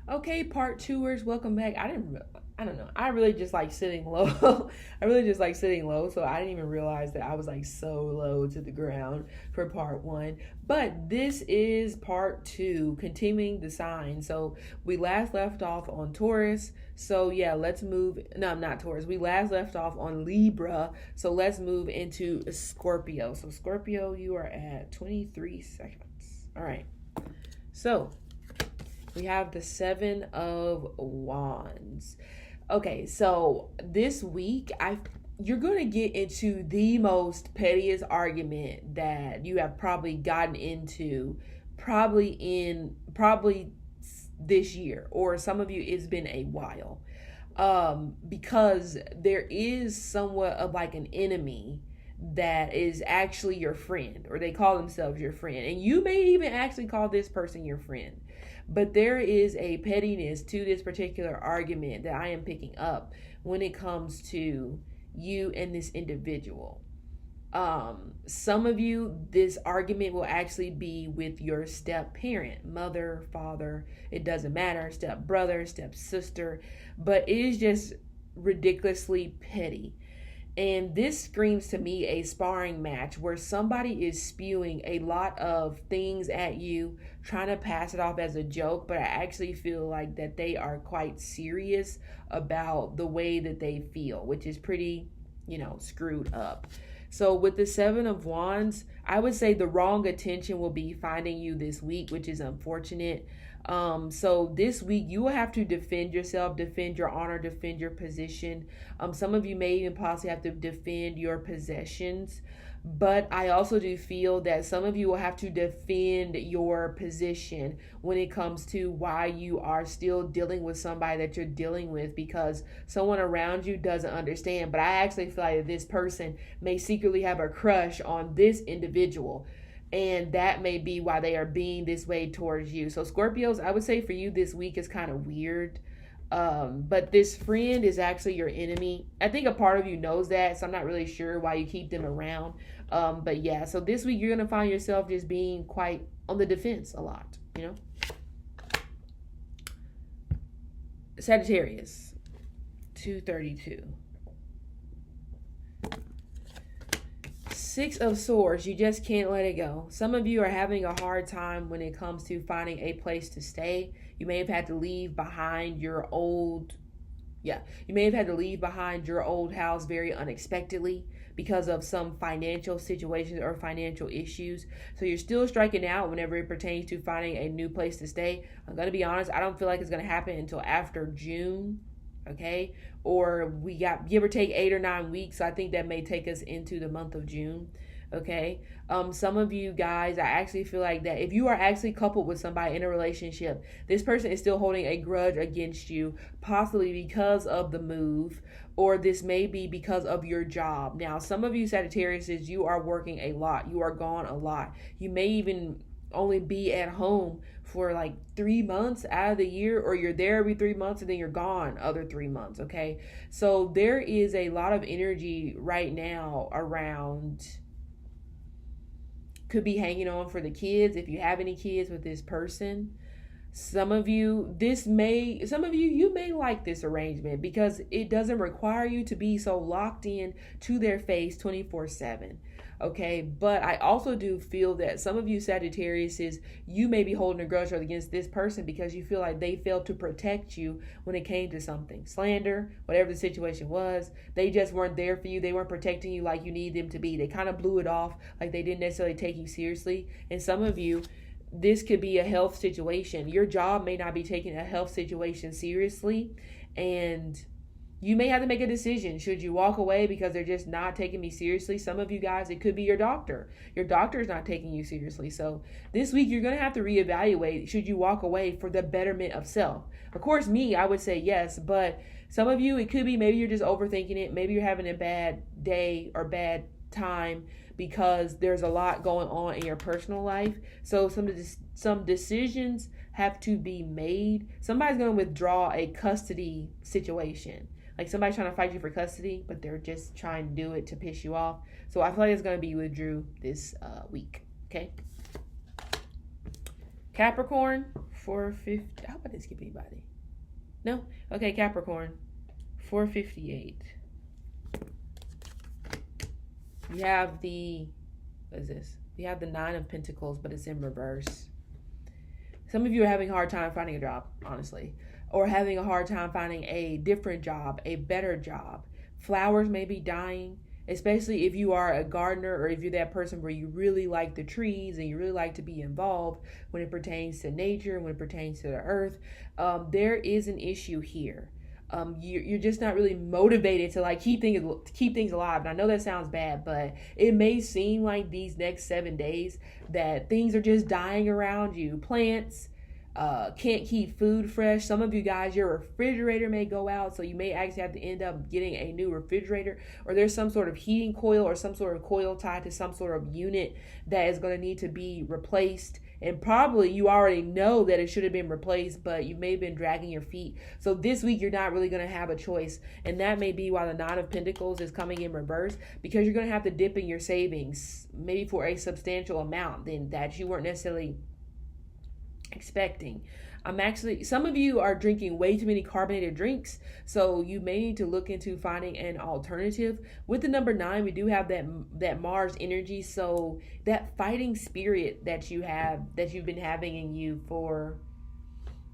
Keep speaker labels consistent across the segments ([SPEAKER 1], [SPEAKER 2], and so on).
[SPEAKER 1] Okay, part twoers, welcome back. I don't know. I really just like sitting low. I really just like sitting low, so I didn't even realize that I was like so low to the ground for part one. But this is part two, continuing the sign. So we last left off on Taurus. So yeah, let's move. No, I'm not Taurus. We last left off on Libra. So let's move into Scorpio. So Scorpio, you are at 23 seconds. All right. So we have the Seven of Wands. Okay, so this week you're going to get into the most pettiest argument that you have probably gotten into probably this year, or some of you it's been a while. Because there is somewhat of like an enemy that is actually your friend, or they call themselves your friend, and you may even actually call this person your friend. But there is a pettiness to this particular argument that I am picking up when it comes to you and this individual. Some of you, this argument will actually be with your step parent, mother, father, it doesn't matter, step brother, step sister, but it is just ridiculously petty. And this screams to me a sparring match where somebody is spewing a lot of things at you, trying to pass it off as a joke, but I actually feel like that they are quite serious about the way that they feel, which is pretty, screwed up. So with the Seven of Wands, I would say the wrong attention will be finding you this week, which is unfortunate. So this week you will have to defend yourself, defend your honor, defend your position. Some of you may even possibly have to defend your possessions. But I also do feel that some of you will have to defend your position when it comes to why you are still dealing with somebody that you're dealing with, because someone around you doesn't understand. But I actually feel like this person may secretly have a crush on this individual, and that may be why they are being this way towards you. So Scorpios, I would say for you this week is kind of weird. But this friend is actually your enemy. I think a part of you knows that, so I'm not really sure why you keep them around. But yeah, so this week you're going to find yourself just being quite on the defense a lot, Sagittarius, 232. Six of Swords, you just can't let it go. Some of you are having a hard time when it comes to finding a place to stay. You may have had to leave behind your old house very unexpectedly because of some financial situations or financial issues. So you're still striking out whenever it pertains to finding a new place to stay. I'm going to be honest, I don't feel like it's going to happen until after June. Okay, or we got give or take 8 or 9 weeks. So I think that may take us into the month of June. Okay, some of you guys, I actually feel like that if you are actually coupled with somebody in a relationship, this person is still holding a grudge against you, possibly because of the move, or this may be because of your job. Now, some of you Sagittarius, you are working a lot, you are gone a lot, you may even only be at home for like 3 months out of the year, or you're there every 3 months and then you're gone other 3 months. Okay, so there is a lot of energy right now around, could be hanging on for the kids if you have any kids with this person. Some of you, you may like this arrangement because it doesn't require you to be so locked in to their face 24/7. Okay, but I also do feel that some of you Sagittarius, you may be holding a grudge against this person because you feel like they failed to protect you when it came to something, slander, whatever the situation was. They just weren't there for you. They weren't protecting you like you need them to be. They kind of blew it off, like they didn't necessarily take you seriously. And some of you, this could be a health situation. Your job may not be taking a health situation seriously, and you may have to make a decision. Should you walk away because they're just not taking me seriously? Some of you guys, it could be your doctor. Your doctor is not taking you seriously. So this week, you're going to have to reevaluate. Should you walk away for the betterment of self? Of course, I would say yes. But some of you, it could be maybe you're just overthinking it. Maybe you're having a bad day or bad time because there's a lot going on in your personal life. So some decisions have to be made. Somebody's going to withdraw a custody situation. Like somebody's trying to fight you for custody, but they're just trying to do it to piss you off. So I feel like it's going to be withdrew this week. Okay. Capricorn, 450. How about this skip anybody? No? Okay, Capricorn. 458. You have the, what is this? You have the 9 of Pentacles, but it's in reverse. Some of you are having a hard time finding a job, honestly, or having a hard time finding a different job, a better job. Flowers may be dying, especially if you are a gardener or if you're that person where you really like the trees and you really like to be involved when it pertains to nature, when it pertains to the earth. There is an issue here. You're just not really motivated to like keep things alive. And I know that sounds bad, but it may seem like these next 7 days that things are just dying around you. Plants can't keep food fresh. Some of you guys, your refrigerator may go out, so you may actually have to end up getting a new refrigerator, or there's some sort of heating coil or some sort of coil tied to some sort of unit that is going to need to be replaced. And probably you already know that it should have been replaced, but you may have been dragging your feet. So this week you're not really going to have a choice. And that may be why the 9 of Pentacles is coming in reverse, because you're going to have to dip in your savings, maybe for a substantial amount than that you weren't necessarily expecting. Some of you are drinking way too many carbonated drinks, so you may need to look into finding an alternative. With the number 9, we do have that Mars energy, so that fighting spirit that you've been having in you for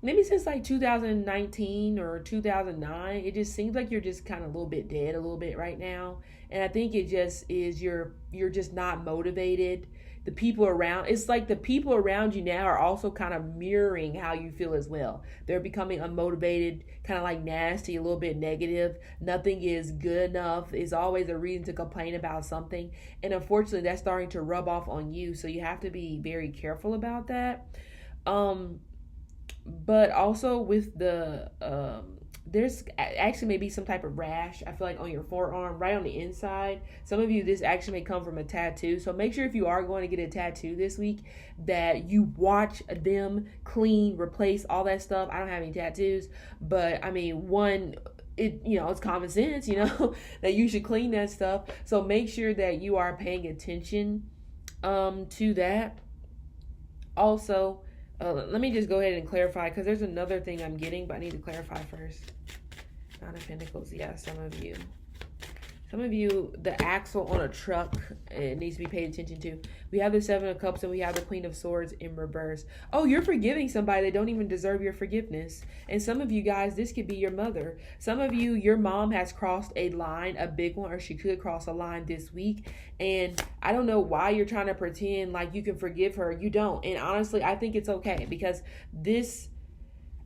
[SPEAKER 1] maybe since like 2019 or 2009, it just seems like you're just kind of a little bit dead a little bit right now. And I think it just is you're just not motivated. The people around, it's like the people around you now are also kind of mirroring how you feel as well. They're becoming unmotivated, kind of like nasty, a little bit negative. Nothing is good enough. It's always a reason to complain about something. And unfortunately, that's starting to rub off on you. So you have to be very careful about that. But also with the, there's actually maybe some type of rash, I feel like, on your forearm, right on the inside. Some of you, this actually may come from a tattoo. So make sure if you are going to get a tattoo this week that you watch them clean, replace all that stuff. I don't have any tattoos, but I mean, it's common sense, that you should clean that stuff. So make sure that you are paying attention to that. Also, let me just go ahead and clarify, because there's another thing I'm getting, but I need to clarify first. 9 of Pentacles, yeah, some of you, the axle on a truck, it needs to be paid attention to. We have the 7 of Cups and we have the Queen of Swords in reverse. Oh, you're forgiving somebody that don't even deserve your forgiveness. And some of you guys, this could be your mother. Some of you, your mom has crossed a line, a big one, or she could cross a line this week. And I don't know why you're trying to pretend like you can forgive her. You don't. And honestly, I think it's okay, because this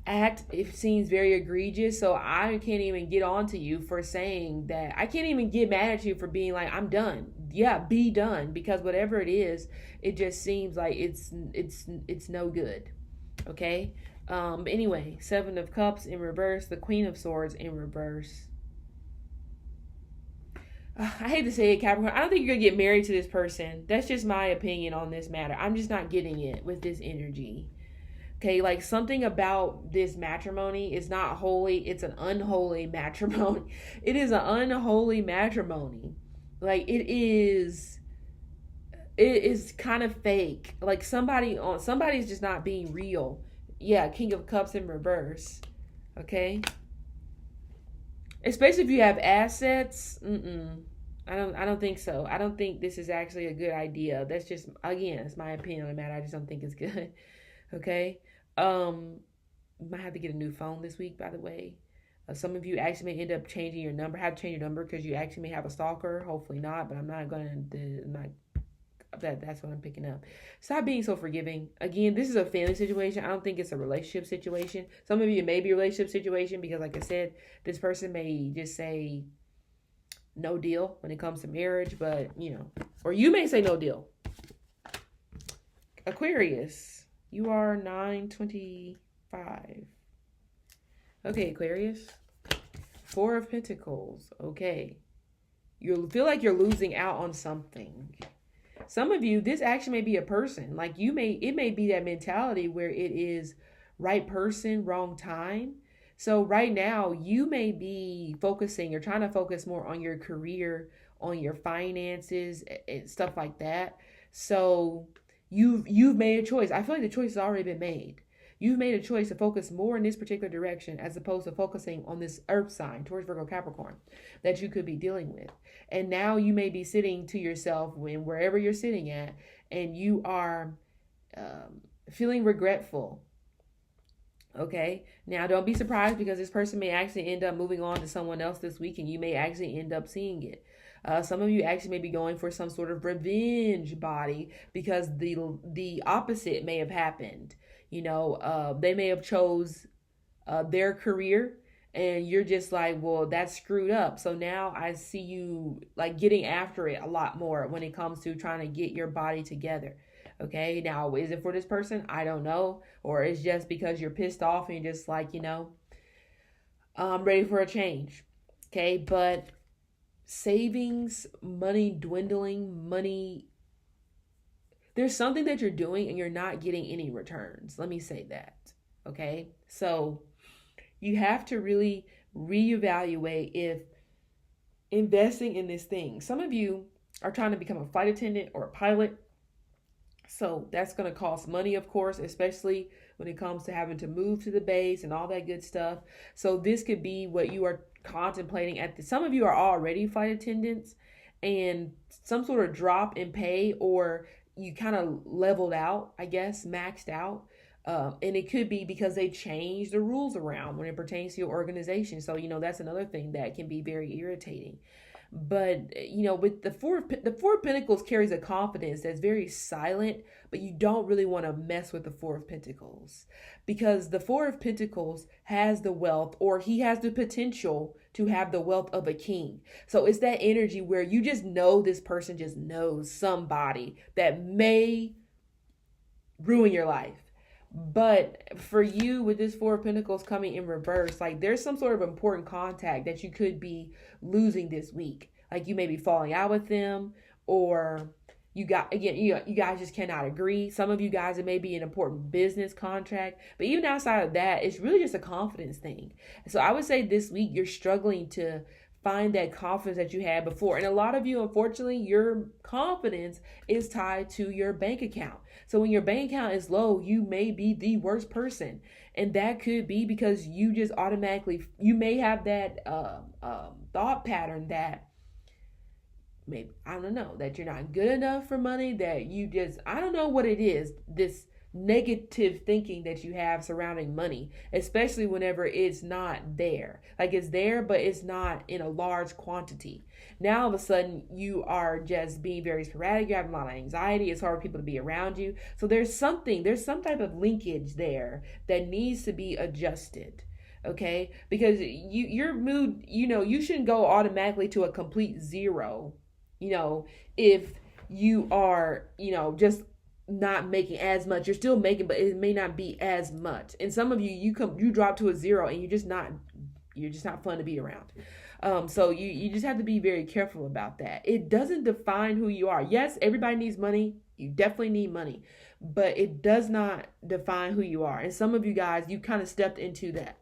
[SPEAKER 1] act, it seems very egregious. So I can't even get on to you for saying that. I can't even get mad at you for being like, I'm done. Yeah, be done, because whatever it is, it just seems like it's no good. Okay. Anyway, 7 of Cups in reverse, the Queen of Swords in reverse. I hate to say it, Capricorn, I don't think you're gonna get married to this person. That's just my opinion on this matter. I'm just not getting it with this energy. Okay, like something about this matrimony is not holy. It's an unholy matrimony. It is an unholy matrimony. Like it is kind of fake. Like somebody's just not being real. Yeah, King of Cups in reverse. Okay. Especially if you have assets. I don't think so. I don't think this is actually a good idea. That's just, again, it's my opinion on the matter. I just don't think it's good. Okay. Might have to get a new phone this week, by the way. Some of you actually may end up changing your number. Have to change your number because you actually may have a stalker. Hopefully not, but that's what I'm picking up. Stop being so forgiving. Again, this is a family situation. I don't think it's a relationship situation. Some of you, it may be a relationship situation because, like I said, this person may just say no deal when it comes to marriage, but or you may say no deal. Aquarius, you are 925. Okay, Aquarius, 4 of Pentacles. Okay, you feel like you're losing out on something. Some of you, this actually may be a person. Like it may be that mentality where it is right person, wrong time. So right now you may be focusing or trying to focus more on your career, on your finances and stuff like that. So you've made a choice. I feel like the choice has already been made. You've made a choice to focus more in this particular direction as opposed to focusing on this earth sign, Taurus, Virgo, Capricorn, that you could be dealing with. And now you may be sitting to yourself when wherever you're sitting at, and you are feeling regretful. Okay, now don't be surprised, because this person may actually end up moving on to someone else this week, and you may actually end up seeing it. Some of you actually may be going for some sort of revenge body, because the opposite may have happened. You know, they may have chose their career, and you're just like, well, that's screwed up. So now I see you like getting after it a lot more when it comes to trying to get your body together. Okay, now is it for this person? I don't know. Or it's just because you're pissed off and you're just like, you know, I'm ready for a change. Okay, but savings, money dwindling, money, there's something that you're doing and you're not getting any returns. Let me say that. Okay, so you have to really reevaluate if investing in this thing. Some of you are trying to become a flight attendant or a pilot. So that's going to cost money, of course, especially when it comes to having to move to the base and all that good stuff. So this could be what you are contemplating some of you are already flight attendants, and some sort of drop in pay, or you kind of leveled out, I guess, maxed out. And it could be because they changed the rules around when it pertains to your organization. So, you know, that's another thing that can be very irritating. But, you know, with the Four of Pentacles carries a confidence that's very silent, but you don't really want to mess with the Four of Pentacles, because the Four of Pentacles has the wealth, or he has the potential to have the wealth of a king. So it's that energy where you just know this person just knows somebody that may ruin your life. But for you, with this Four of Pentacles coming in reverse, like there's some sort of important contact that you could be losing this week. Like you may be falling out with them, or you guys just cannot agree. Some of you guys, it may be an important business contract, but even outside of that, it's really just a confidence thing. So I would say this week you're struggling to find that confidence that you had before. And a lot of you, unfortunately, your confidence is tied to your bank account. So when your bank account is low, you may be the worst person. And that could be because you just automatically, you may have that thought pattern that maybe, I don't know, that you're not good enough for money, that you just, I don't know what it is, this negative thinking that you have surrounding money, especially whenever it's not there. Like it's there, but it's not in a large quantity. Now all of a sudden you are just being very sporadic. You're having a lot of anxiety. It's hard for people to be around you. So there's some type of linkage there that needs to be adjusted. Okay, because your mood, you know, you shouldn't go automatically to a complete zero, you know, if you are, you know, just not making as much. You're still making, but it may not be as much. And some of you drop to a zero, and you're just not fun to be around. So you just have to be very careful about that. It doesn't define who you are. Yes, everybody needs money. You definitely need money, but it does not define who you are. And some of you guys, you kind of stepped into that,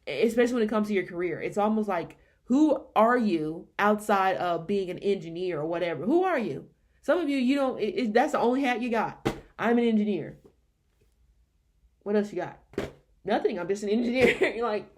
[SPEAKER 1] especially when it comes to your career. It's almost like, who are you outside of being an engineer or whatever? Who are you? Some of you, you don't, that's the only hat you got. I'm an engineer. What else you got? Nothing. I'm just an engineer. You're like,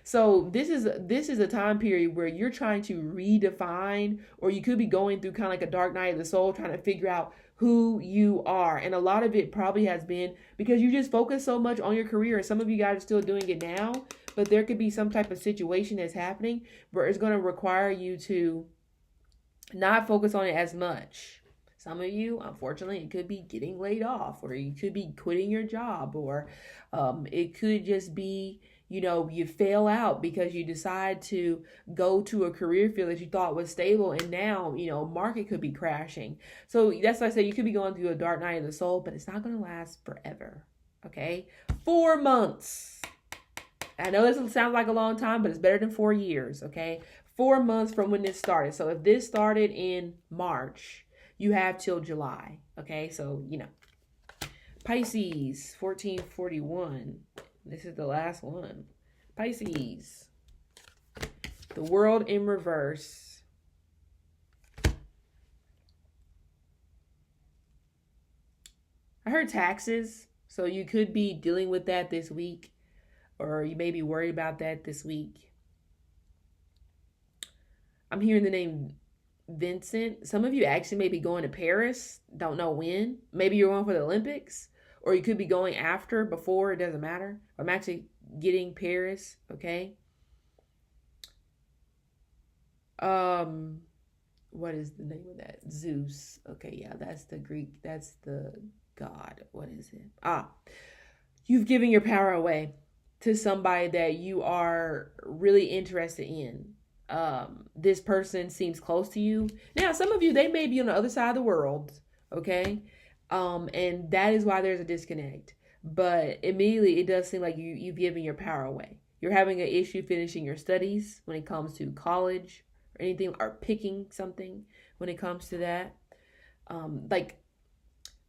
[SPEAKER 1] So this is a time period where you're trying to redefine, or you could be going through kind of like a dark night of the soul, trying to figure out who you are. And a lot of it probably has been because you just focus so much on your career. And some of you guys are still doing it now, but there could be some type of situation that's happening where it's going to require you to not focus on it as much. Some of you, unfortunately, it could be getting laid off, or you could be quitting your job, or it could just be, you know, you fail out because you decide to go to a career field that you thought was stable, and now, you know, market could be crashing. So that's why I say you could be going through a dark night of the soul, but it's not going to last forever. Okay, 4 months. I know this sounds like a long time, but it's better than 4 years. Okay, 4 months from when this started. So if this started in March, you have till July. Okay, so, you know, Pisces 1441. This is the last one. Pisces, the world in reverse. I heard taxes. So you could be dealing with that this week, or you may be worried about that this week. I'm hearing the name Vincent. Some of you actually may be going to Paris. Don't know when. Maybe you're going for the Olympics, or you could be going after, before. It doesn't matter. I'm actually getting Paris. Okay. What is the name of that? Zeus. Okay, yeah, that's the Greek. That's the god. What is it? You've given your power away to somebody that you are really interested in. This person seems close to you. Now, some of you, they may be on the other side of the world, okay? And that is why there's a disconnect. But immediately, it does seem like you've given your power away. You're having an issue finishing your studies when it comes to college or anything, or picking something when it comes to that. Like,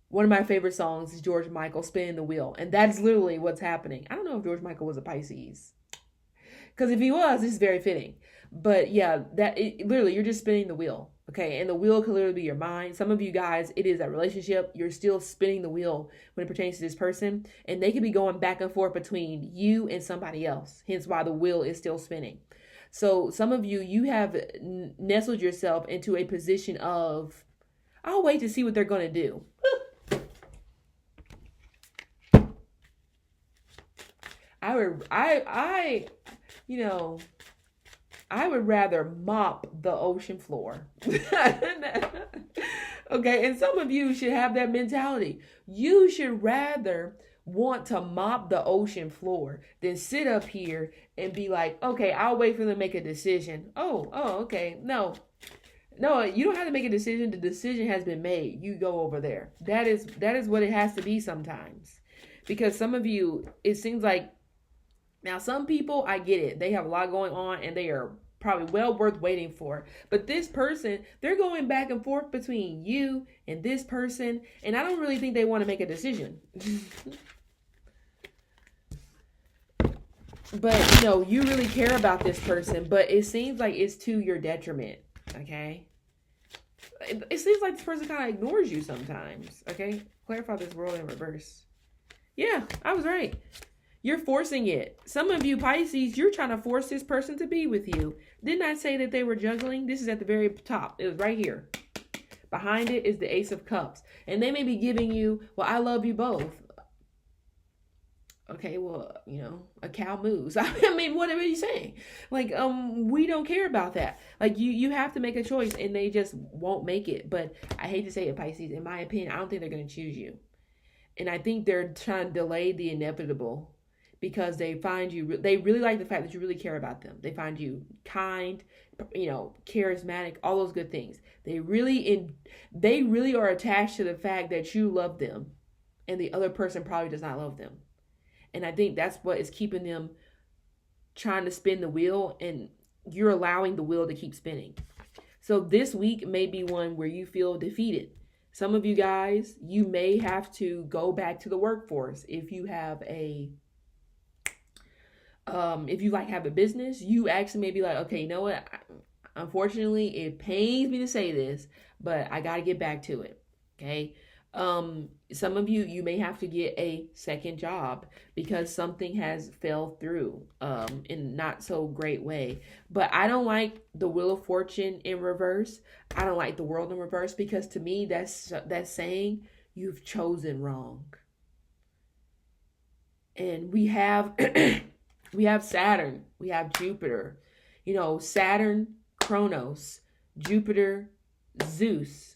[SPEAKER 1] one of my favorite songs is George Michael, Spinning the Wheel. And that's literally what's happening. I don't know if George Michael was a Pisces, because if he was, this is very fitting. But yeah, literally, you're just spinning the wheel. Okay. And the wheel could literally be your mind. Some of you guys, it is that relationship. You're still spinning the wheel when it pertains to this person. And they could be going back and forth between you and somebody else. Hence why the wheel is still spinning. So some of you, you have nestled yourself into a position of, I'll wait to see what they're going to do. I would rather mop the ocean floor. Okay, and some of you should have that mentality. You should rather want to mop the ocean floor than sit up here and be like, okay, I'll wait for them to make a decision. Oh, okay. No, you don't have to make a decision. The decision has been made. You go over there. That is what it has to be sometimes. Because some of you, it seems like, now some people, I get it. They have a lot going on and they are probably well worth waiting for. But this person, they're going back and forth between you and this person. And I don't really think they want to make a decision. But, you really care about this person. But it seems like it's to your detriment. Okay? It seems like this person kind of ignores you sometimes. Okay? Clarify this world in reverse. Yeah, I was right. You're forcing it. Some of you Pisces, you're trying to force this person to be with you. Didn't I say that they were juggling? This is at the very top. It was right here. Behind it is the Ace of Cups. And they may be giving you, well, I love you both. Okay, well, a cow moves. I mean, what are you saying? Like, we don't care about that. Like, you have to make a choice and they just won't make it. But I hate to say it, Pisces, in my opinion, I don't think they're going to choose you. And I think they're trying to delay the inevitable. Because they find you, they really like the fact that you really care about them. They find you kind, charismatic, all those good things. They really are attached to the fact that you love them, and the other person probably does not love them. And I think that's what is keeping them trying to spin the wheel, and you're allowing the wheel to keep spinning. So this week may be one where you feel defeated. Some of you guys, you may have to go back to the workforce if you have if you have a business. You actually may be like, okay, you know what? Unfortunately, it pains me to say this, but I got to get back to it. Okay. Some of you may have to get a second job because something has fell through, in not so great way. But I don't like the Wheel of Fortune in reverse. I don't like the World in reverse, because to me, that's saying you've chosen wrong. And we have we have Saturn, we have Jupiter, Saturn, Kronos, Jupiter, Zeus.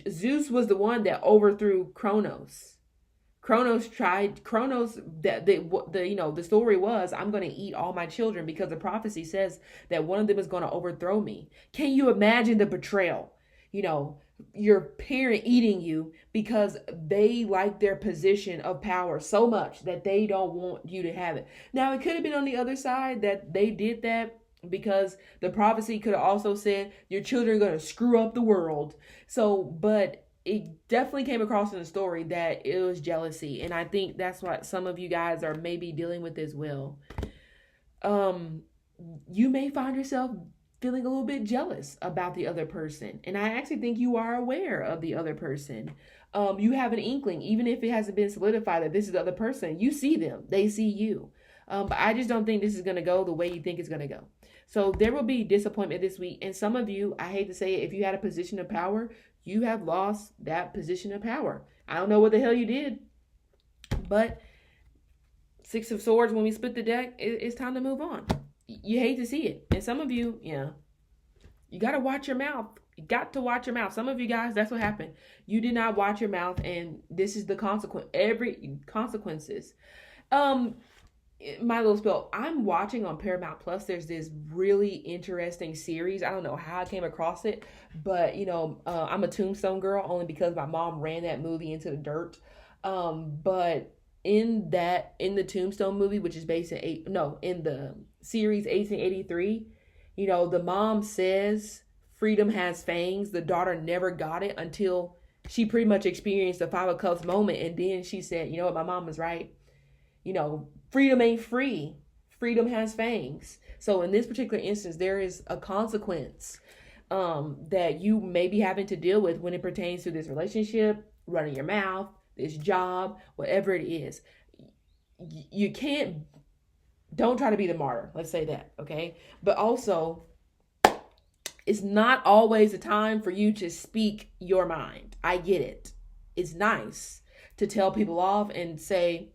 [SPEAKER 1] Zeus was the one that overthrew Kronos. The story was, I'm going to eat all my children, because the prophecy says that one of them is going to overthrow me. Can you imagine the betrayal? Your parent eating you because they like their position of power so much that they don't want you to have it. Now, it could have been on the other side that they did that because the prophecy could have also said your children are going to screw up the world. So, but it definitely came across in the story that it was jealousy. And I think that's what some of you guys are maybe dealing with as well. You may find yourself feeling a little bit jealous about the other person. And I actually think you are aware of the other person. You have an inkling, even if it hasn't been solidified that this is the other person. You see them, they see you. But I just don't think this is going to go the way you think it's going to go. So there will be disappointment this week. And some of you, I hate to say it, if you had a position of power, you have lost that position of power. I don't know what the hell you did, but Six of Swords, when we split the deck, it's time to move on. You hate to see it. And some of you, you got to watch your mouth. You got to watch your mouth. Some of you guys, that's what happened. You did not watch your mouth, and this is the consequence. Every consequences. My little spell. I'm watching on Paramount Plus. There's this really interesting series. I don't know how I came across it, but I'm a Tombstone girl only because my mom ran that movie into the dirt. But in the Tombstone movie, which is based in the series 1883, the mom says freedom has fangs. The daughter never got it until she pretty much experienced the Five of Cups moment. And then she said, you know what, my mom was right. Freedom ain't free. Freedom has fangs. So in this particular instance, there is a consequence that you may be having to deal with when it pertains to this relationship, running your mouth, this job, whatever it is. Don't try to be the martyr. Let's say that, okay? But also, it's not always a time for you to speak your mind. I get it. It's nice to tell people off and say,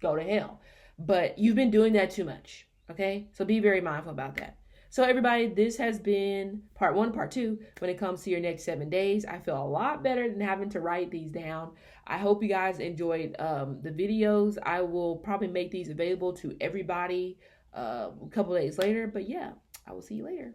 [SPEAKER 1] go to hell. But you've been doing that too much, okay? So be very mindful about that. So everybody, this has been part 1, part 2. When it comes to your next 7 days, I feel a lot better than having to write these down. I hope you guys enjoyed the videos. I will probably make these available to everybody a couple days later. But yeah, I will see you later.